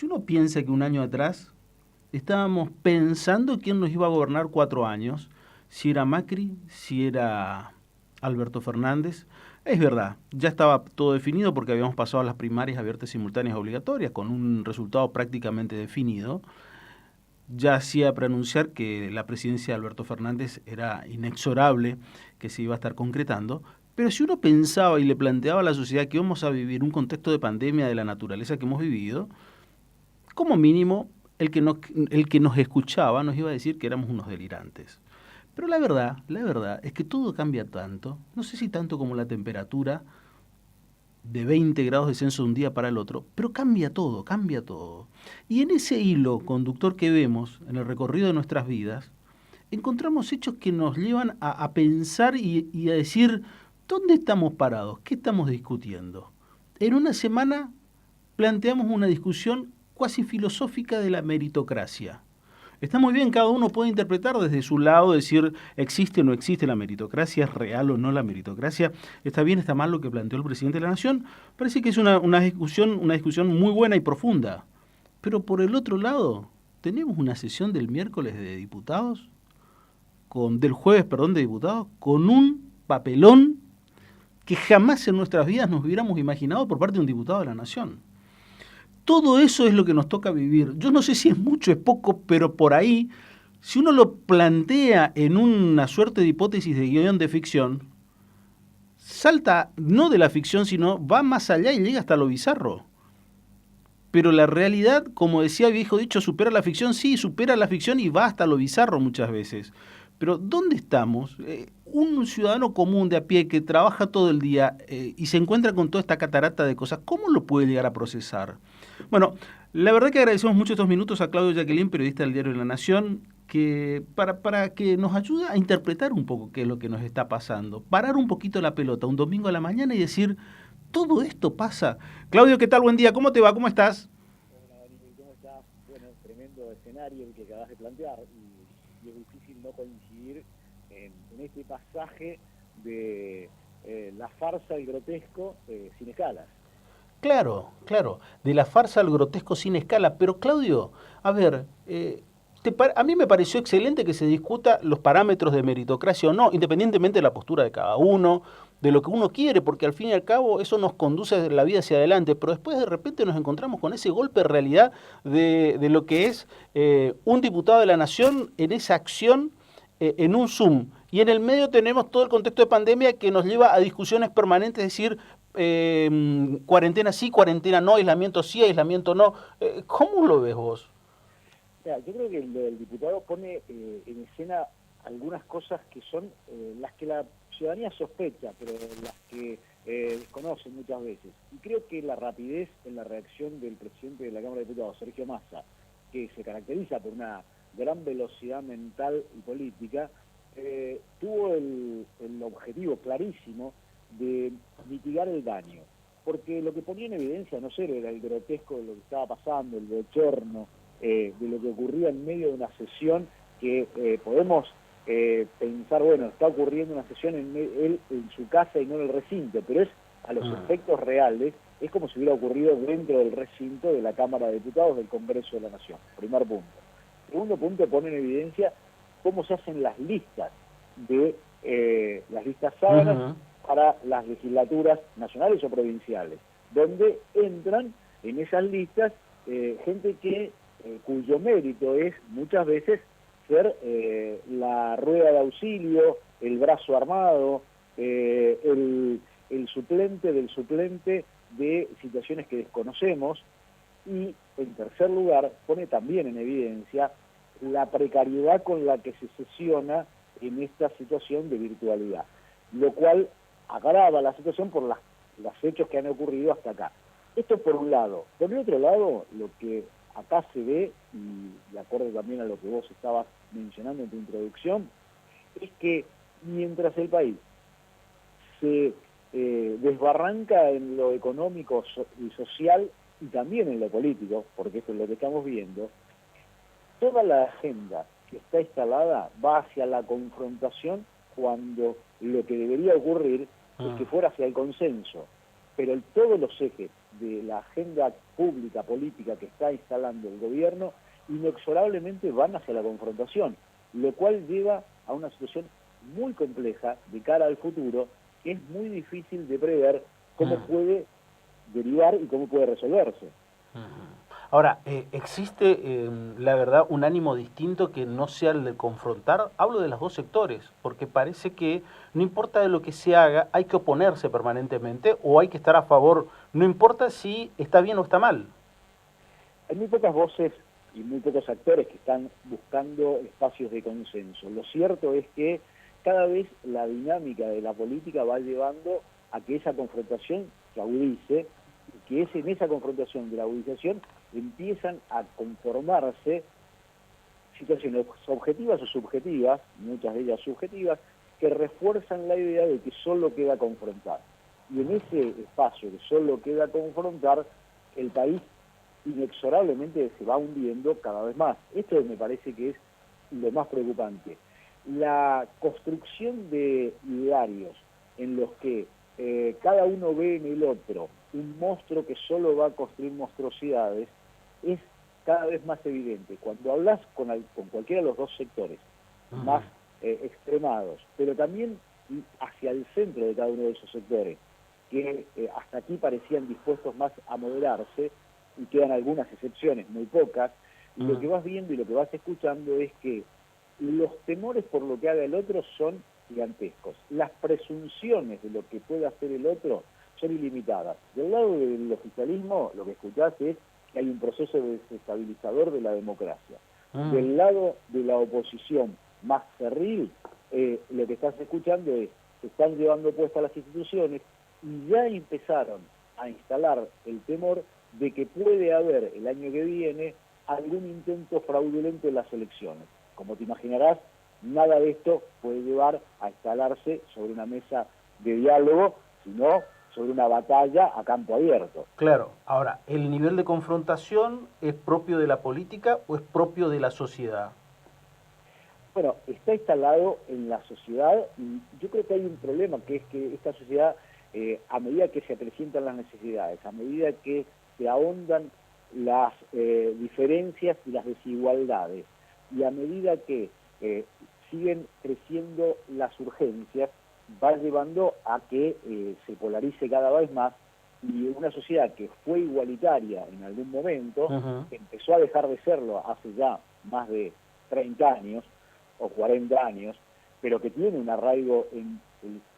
Si uno piensa que un año atrás estábamos pensando quién nos iba a gobernar 4 años, si era Macri, si era Alberto Fernández, es verdad, ya estaba todo definido porque habíamos pasado a las primarias abiertas, simultáneas, obligatorias, con un resultado prácticamente definido. Ya hacía preanunciar que la presidencia de Alberto Fernández era inexorable, que se iba a estar concretando, pero si uno pensaba y le planteaba a la sociedad que íbamos a vivir un contexto de pandemia de la naturaleza que hemos vivido, como mínimo el que nos escuchaba nos iba a decir que éramos unos delirantes. Pero la verdad es que todo cambia tanto, no sé si tanto como la temperatura de 20 grados de descenso de un día para el otro, pero cambia todo, cambia todo. Y en ese hilo conductor que vemos en el recorrido de nuestras vidas, encontramos hechos que nos llevan a pensar y a decir, ¿dónde estamos parados? ¿Qué estamos discutiendo? En una semana planteamos una discusión cuasi filosófica de la meritocracia. Está muy bien, cada uno puede interpretar desde su lado, decir existe o no existe la meritocracia, es real o no la meritocracia, está bien, está mal lo que planteó el presidente de la Nación. Parece que es una discusión muy buena y profunda. Pero por el otro lado, tenemos una sesión del miércoles de diputados, del jueves, perdón, de diputados, con un papelón que jamás en nuestras vidas nos hubiéramos imaginado por parte de un diputado de la Nación. Todo eso es lo que nos toca vivir. Yo no sé si es mucho, es poco, pero por ahí, si uno lo plantea en una suerte de hipótesis de guión de ficción, salta no de la ficción, sino va más allá y llega hasta lo bizarro. Pero la realidad, como decía el viejo dicho, supera la ficción, sí, supera la ficción y va hasta lo bizarro muchas veces. Pero ¿dónde estamos? Un ciudadano común de a pie que trabaja todo el día y se encuentra con toda esta catarata de cosas, ¿cómo lo puede llegar a procesar? Bueno, la verdad que agradecemos mucho estos minutos a Claudio Jacqueline, periodista del diario La Nación, que para que nos ayude a interpretar un poco qué es lo que nos está pasando, parar un poquito la pelota un domingo a la mañana y decir, todo esto pasa. Claudio, ¿qué tal? Buen día, ¿cómo te va? ¿Cómo estás? Hola Daniel, ¿cómo estás? Bueno, tremendo escenario el que acabas de plantear y es difícil no coincidir en este pasaje de la farsa y grotesco sin escalas. Claro, claro, de la farsa al grotesco sin escala. Pero Claudio, a ver, a mí me pareció excelente que se discuta los parámetros de meritocracia o no, independientemente de la postura de cada uno, de lo que uno quiere, porque al fin y al cabo eso nos conduce la vida hacia adelante, pero después de repente nos encontramos con ese golpe de realidad de lo que es un diputado de la Nación en esa acción en un Zoom. Y en el medio tenemos todo el contexto de pandemia que nos lleva a discusiones permanentes, es decir, cuarentena sí, cuarentena no, aislamiento sí, aislamiento no. ¿Cómo lo ves vos? Mira, yo creo que el diputado pone en escena algunas cosas que son las que la ciudadanía sospecha, pero las que desconocen muchas veces. Y creo que la rapidez en la reacción del presidente de la Cámara de Diputados, Sergio Massa, que se caracteriza por una gran velocidad mental y política, tuvo el objetivo clarísimo de mitigar el daño. Porque lo que ponía en evidencia, no sé, era el grotesco de lo que estaba pasando, el bochorno, de lo que ocurría en medio de una sesión que podemos pensar, bueno, está ocurriendo una sesión él en su casa y no en el recinto, pero es a los efectos reales, es como si hubiera ocurrido dentro del recinto de la Cámara de Diputados del Congreso de la Nación. Primer punto. Segundo punto, pone en evidencia cómo se hacen las listas de las listas sábanas para las legislaturas nacionales o provinciales, donde entran en esas listas gente que cuyo mérito es muchas veces ser la rueda de auxilio, el brazo armado, el suplente del suplente de situaciones que desconocemos. Y en tercer lugar pone también en evidencia la precariedad con la que se sesiona en esta situación de virtualidad, lo cual agrava la situación por los hechos que han ocurrido hasta acá. Esto por un lado. Por el otro lado, lo que acá se ve, y de acuerdo también a lo que vos estabas mencionando en tu introducción, es que mientras el país se desbarranca en lo económico y social y también en lo político, porque esto es lo que estamos viendo, toda la agenda que está instalada va hacia la confrontación cuando lo que debería ocurrir es que fuera hacia el consenso. Pero todos los ejes de la agenda pública, política que está instalando el gobierno, inexorablemente van hacia la confrontación, lo cual lleva a una situación muy compleja de cara al futuro, que es muy difícil de prever cómo puede derivar y cómo puede resolverse. Ahora, ¿existe, la verdad, un ánimo distinto que no sea el de confrontar? Hablo de los dos sectores, porque parece que no importa de lo que se haga, hay que oponerse permanentemente o hay que estar a favor, no importa si está bien o está mal. Hay muy pocas voces y muy pocos actores que están buscando espacios de consenso. Lo cierto es que cada vez la dinámica de la política va llevando a que esa confrontación se agudice, y que es en esa confrontación de la agudización empiezan a conformarse situaciones objetivas o subjetivas, muchas de ellas subjetivas, que refuerzan la idea de que solo queda confrontar. Y en ese espacio que solo queda confrontar, el país inexorablemente se va hundiendo cada vez más. Esto me parece que es lo más preocupante. La construcción de idearios en los que cada uno ve en el otro un monstruo que solo va a construir monstruosidades es cada vez más evidente. Cuando hablas con cualquiera de los dos sectores más extremados, pero también hacia el centro de cada uno de esos sectores, que hasta aquí parecían dispuestos más a moderarse, y quedan algunas excepciones, muy pocas, y lo que vas viendo y lo que vas escuchando es que los temores por lo que haga el otro son gigantescos. Las presunciones de lo que puede hacer el otro son ilimitadas. Del lado del oficialismo, lo que escuchás es que hay un proceso desestabilizador de la democracia. Del lado de la oposición más cerril, lo que estás escuchando es que están llevando puestas las instituciones y ya empezaron a instalar el temor de que puede haber el año que viene algún intento fraudulento en las elecciones. Como te imaginarás, nada de esto puede llevar a instalarse sobre una mesa de diálogo, sino sobre una batalla a campo abierto. Claro, ahora, ¿el nivel de confrontación es propio de la política o es propio de la sociedad? Bueno, está instalado en la sociedad y yo creo que hay un problema, que es que esta sociedad, a medida que se acrecientan las necesidades, a medida que se ahondan las diferencias y las desigualdades, y a medida que siguen creciendo las urgencias, va llevando a que se polarice cada vez más, y una sociedad que fue igualitaria en algún momento, empezó a dejar de serlo hace ya más de 30 años o 40 años, pero que tiene un arraigo en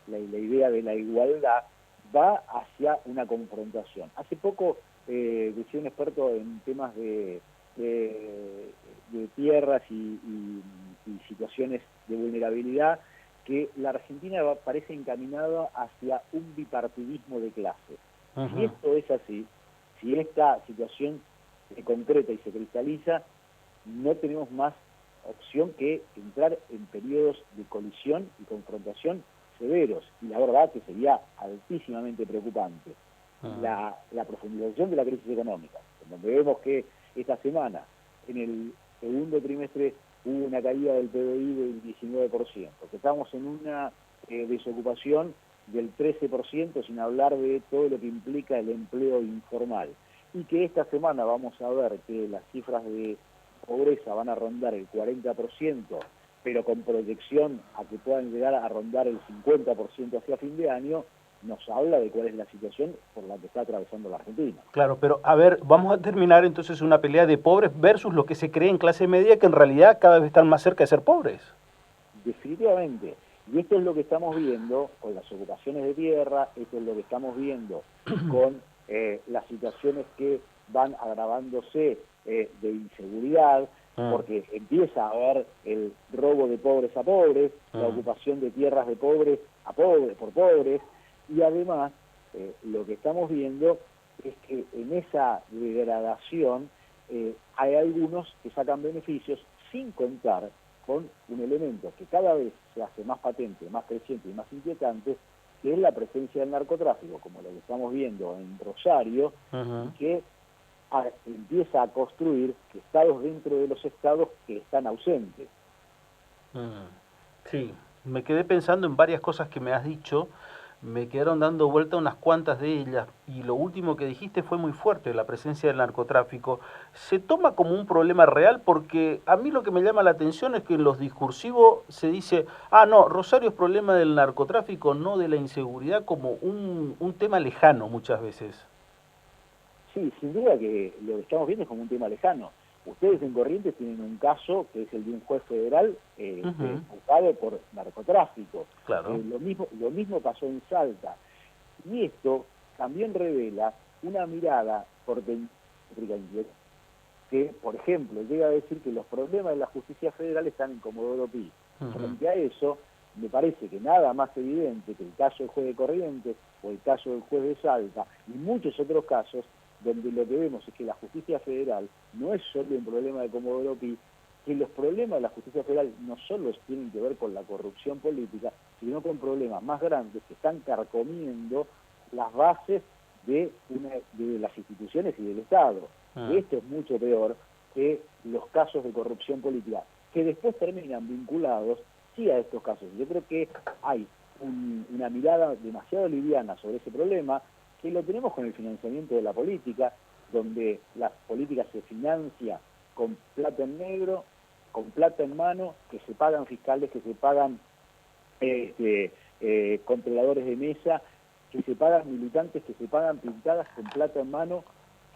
la idea de la igualdad, va hacia una confrontación. Hace poco decía un experto en temas de tierras y situaciones de vulnerabilidad, que la Argentina parece encaminada hacia un bipartidismo de clase. Si esto es así, si esta situación se concreta y se cristaliza, no tenemos más opción que entrar en periodos de colisión y confrontación severos, y la verdad que sería altísimamente preocupante. La profundización de la crisis económica, donde vemos que esta semana, en el segundo trimestre, hubo una caída del PBI del 19%, que estamos en una desocupación del 13%, sin hablar de todo lo que implica el empleo informal, y que esta semana vamos a ver que las cifras de pobreza van a rondar el 40%, pero con proyección a que puedan llegar a rondar el 50% hacia fin de año, nos habla de cuál es la situación por la que está atravesando la Argentina. Claro, pero a ver, vamos a terminar entonces una pelea de pobres versus lo que se cree en clase media, que en realidad cada vez están más cerca de ser pobres. Definitivamente. Y esto es lo que estamos viendo con las ocupaciones de tierra, esto es lo que estamos viendo con las situaciones que van agravándose de inseguridad, porque empieza a haber el robo de pobres a pobres, la ocupación de tierras de pobres a pobres, por pobres, y además lo que estamos viendo es que en esa degradación hay algunos que sacan beneficios, sin contar con un elemento que cada vez se hace más patente, más creciente y más inquietante, que es la presencia del narcotráfico, como lo que estamos viendo en Rosario, y que empieza a construir estados dentro de los estados que están ausentes. Sí, me quedé pensando en varias cosas que me has dicho. Me quedaron dando vuelta unas cuantas de ellas y lo último que dijiste fue muy fuerte, la presencia del narcotráfico. ¿Se toma como un problema real? Porque a mí lo que me llama la atención es que en los discursivos se dice, ah, no, Rosario es problema del narcotráfico, no de la inseguridad, como un tema lejano muchas veces. Sí, sin duda que lo que estamos viendo es como un tema lejano. Ustedes en Corrientes tienen un caso que es el de un juez federal juzgado por narcotráfico. Claro. Lo mismo pasó en Salta. Y esto también revela una mirada por que, por ejemplo, llega a decir que los problemas de la justicia federal están en Comodoro Pi. Frente a eso, me parece que nada más evidente que el caso del juez de Corrientes o el caso del juez de Salta y muchos otros casos donde lo que vemos es que la justicia federal no es solo un problema de Comodoro Pi, que los problemas de la justicia federal no solo tienen que ver con la corrupción política, sino con problemas más grandes que están carcomiendo las bases de las instituciones y del Estado. Esto es mucho peor que los casos de corrupción política, que después terminan vinculados sí a estos casos. Yo creo que hay una mirada demasiado liviana sobre ese problema, que lo tenemos con el financiamiento de la política, donde la política se financia con plata en negro, con plata en mano, que se pagan fiscales, que se pagan controladores de mesa, que se pagan militantes, que se pagan pintadas con plata en mano,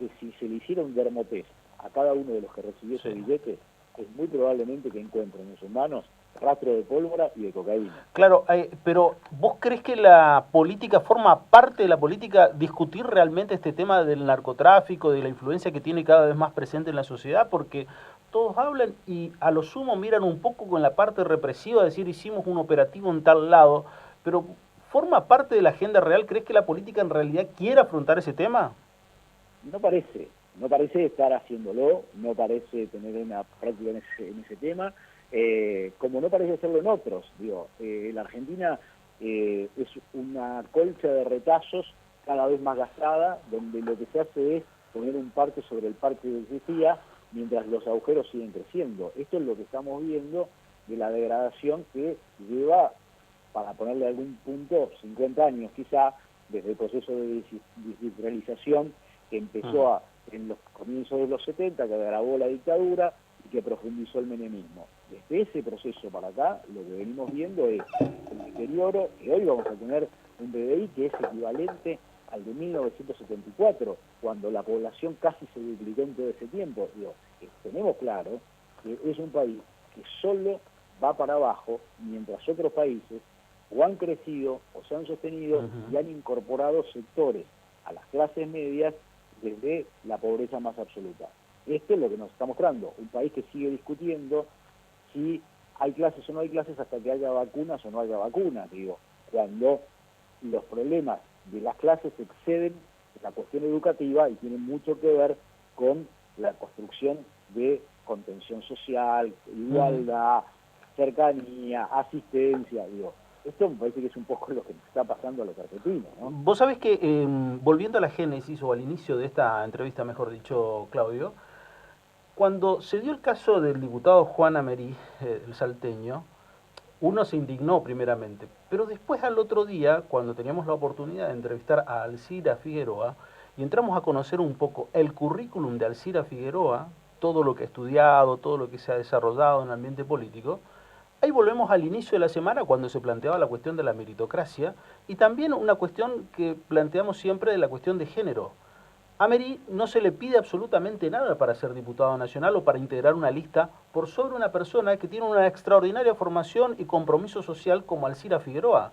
que si se le hiciera un dermotest a cada uno de los que recibió ese billete, es muy probablemente que encuentren en sus manos rastro de pólvora y de cocaína. Claro, pero ¿vos crees que la política forma parte de la política discutir realmente este tema del narcotráfico, de la influencia que tiene cada vez más presente en la sociedad? Porque todos hablan y a lo sumo miran un poco con la parte represiva, decir hicimos un operativo en tal lado, pero ¿forma parte de la agenda real? ¿Crees que la política en realidad quiere afrontar ese tema? No parece estar haciéndolo, no parece tener una práctica en ese tema, como no parece hacerlo en otros. Digo, la Argentina es una colcha de retazos cada vez más gastada, donde lo que se hace es poner un parche sobre el parche que existía, mientras los agujeros siguen creciendo. Esto es lo que estamos viendo de la degradación que lleva, para ponerle algún punto, 50 años quizá, desde el proceso de descentralización que empezó en los comienzos de los 70, que agravó la dictadura y que profundizó el menemismo. Desde ese proceso para acá, lo que venimos viendo es el deterioro, que hoy vamos a tener un PBI que es equivalente al de 1974, cuando la población casi se duplicó en todo ese tiempo. Digo, tenemos claro que es un país que solo va para abajo, mientras otros países o han crecido o se han sostenido y han incorporado sectores a las clases medias desde la pobreza más absoluta. Esto es lo que nos está mostrando, un país que sigue discutiendo si hay clases o no hay clases hasta que haya vacunas o no haya vacunas, digo, cuando los problemas de las clases exceden la cuestión educativa y tienen mucho que ver con la construcción de contención social, igualdad, cercanía, asistencia, digo. Esto me parece que es un poco lo que nos está pasando a los argentinos, ¿no? Vos sabés que, volviendo a la génesis, o al inicio de esta entrevista, mejor dicho, Claudio, cuando se dio el caso del diputado Juan Amerí, el salteño, uno se indignó primeramente, pero después al otro día, cuando teníamos la oportunidad de entrevistar a Alcira Figueroa, y entramos a conocer un poco el currículum de Alcira Figueroa, todo lo que ha estudiado, todo lo que se ha desarrollado en el ambiente político, ahí volvemos al inicio de la semana cuando se planteaba la cuestión de la meritocracia y también una cuestión que planteamos siempre de la cuestión de género. A Merí no se le pide absolutamente nada para ser diputado nacional o para integrar una lista por sobre una persona que tiene una extraordinaria formación y compromiso social como Alcira Figueroa.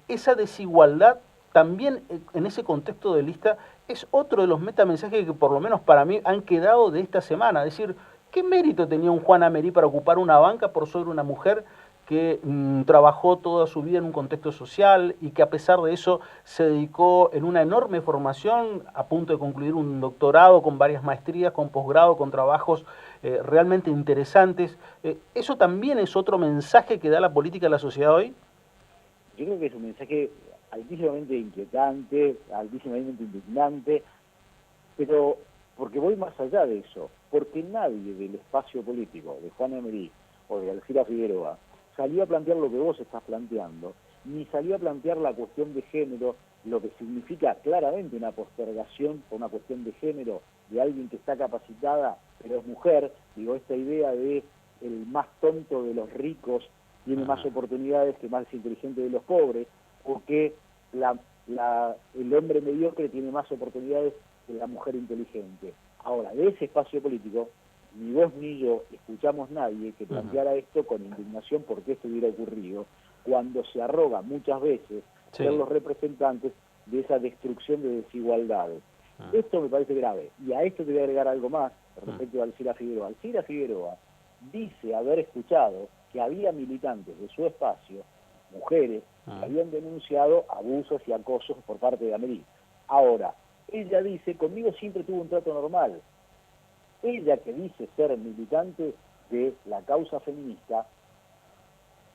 Esa desigualdad también en ese contexto de lista es otro de los metamensajes que por lo menos para mí han quedado de esta semana. Es decir, ¿qué mérito tenía un Juan Amerí para ocupar una banca por sobre una mujer que trabajó toda su vida en un contexto social y que a pesar de eso se dedicó en una enorme formación, a punto de concluir un doctorado con varias maestrías, con posgrado, con trabajos realmente interesantes? ¿Eso también es otro mensaje que da la política a la sociedad hoy? Yo creo que es un mensaje altísimamente inquietante, altísimamente indignante, pero porque voy más allá de eso, porque nadie del espacio político de Juan Emery o de Alcira Figueroa salió a plantear lo que vos estás planteando, ni salió a plantear la cuestión de género, lo que significa claramente una postergación por una cuestión de género de alguien que está capacitada, pero es mujer. Digo, esta idea de el más tonto de los ricos tiene más oportunidades que el más inteligente de los pobres, o que el hombre mediocre tiene más oportunidades que la mujer inteligente. Ahora, de ese espacio político, ni vos ni yo escuchamos nadie que planteara esto con indignación por qué esto hubiera ocurrido, cuando se arroga muchas veces ser los representantes de esa destrucción de desigualdades. Esto me parece grave. Y a esto te voy a agregar algo más respecto a Alcira Figueroa. Alcira Figueroa dice haber escuchado que había militantes de su espacio, mujeres, que habían denunciado abusos y acosos por parte de Amelie. Ahora, ella dice, conmigo siempre tuvo un trato normal. Ella, que dice ser militante de la causa feminista,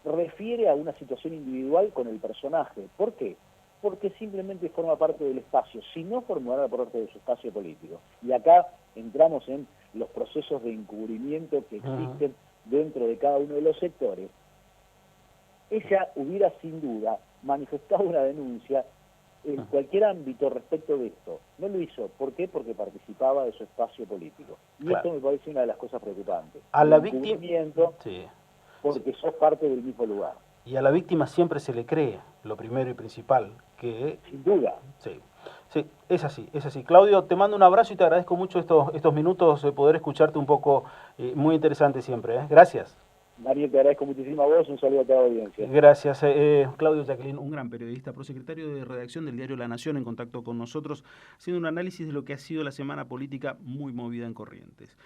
refiere a una situación individual con el personaje. ¿Por qué? Porque simplemente forma parte del espacio, si no formara parte de su espacio político. Y acá entramos en los procesos de encubrimiento que existen dentro de cada uno de los sectores. Ella hubiera sin duda manifestado una denuncia en cualquier ámbito respecto de esto. No lo hizo. ¿Por qué? Porque participaba de su espacio político. Y esto me parece una de las cosas preocupantes. A la encubrimiento, porque sos parte del mismo lugar. Y a la víctima siempre se le cree, lo primero y principal, que... Sin duda. Sí, es así, es así. Claudio, te mando un abrazo y te agradezco mucho estos minutos de poder escucharte un poco, muy interesante siempre. Gracias. Mario, te agradezco muchísimo a vos, un saludo a toda la audiencia. Gracias. Claudio Jacqueline, un gran periodista, prosecretario de redacción del diario La Nación, en contacto con nosotros, haciendo un análisis de lo que ha sido la semana política muy movida en Corrientes.